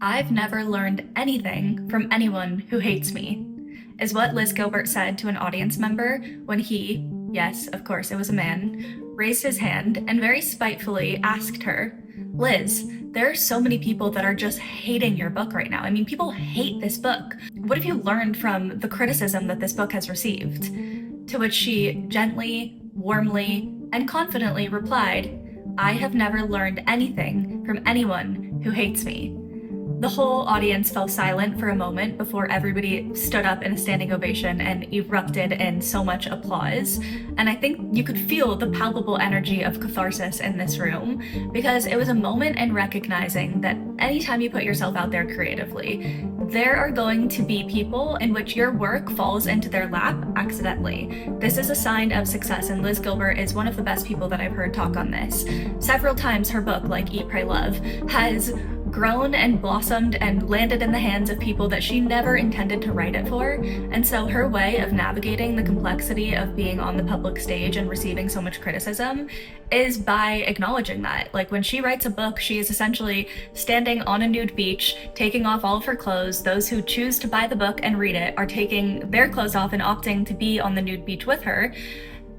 I've never learned anything from anyone who hates me, is what Liz Gilbert said to an audience member when he, yes, of course it was a man, raised his hand and very spitefully asked her, Liz, there are so many people that are just hating your book right now. I mean, people hate this book. What have you learned from the criticism that this book has received? To which she gently, warmly, and confidently replied, I have never learned anything from anyone who hates me. The whole audience fell silent for a moment before everybody stood up in a standing ovation and erupted in so much applause. And I think you could feel the palpable energy of catharsis in this room, because it was a moment in recognizing that anytime you put yourself out there creatively, there are going to be people in which your work falls into their lap accidentally. This is a sign of success, and Liz Gilbert is one of the best people that I've heard talk on this. Several times her book, like Eat, Pray, Love, has grown and blossomed and landed in the hands of people that she never intended to write it for. And so her way of navigating the complexity of being on the public stage and receiving so much criticism is by acknowledging that. Like, when she writes a book, she is essentially standing on a nude beach, taking off all of her clothes. Those who choose to buy the book and read it are taking their clothes off and opting to be on the nude beach with her.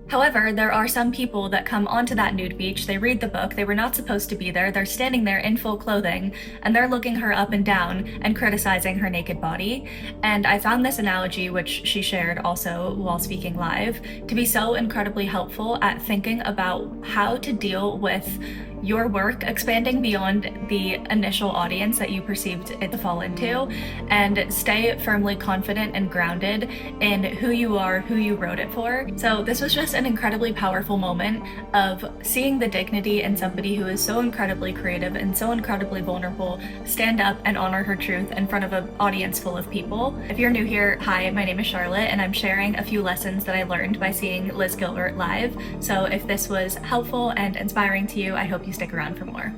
However, there are some people that come onto that nude beach, they read the book, they were not supposed to be there, they're standing there in full clothing, and they're looking her up and down and criticizing her naked body. And I found this analogy, which she shared also while speaking live, to be so incredibly helpful at thinking about how to deal with your work expanding beyond the initial audience that you perceived it to fall into, and stay firmly confident and grounded in who you are, who you wrote it for. So this was just an incredibly powerful moment of seeing the dignity in somebody who is so incredibly creative and so incredibly vulnerable stand up and honor her truth in front of an audience full of people. If you're new here, hi, my name is Charlotte, and I'm sharing a few lessons that I learned by seeing Liz Gilbert live. So if this was helpful and inspiring to you, I hope you stick around for more.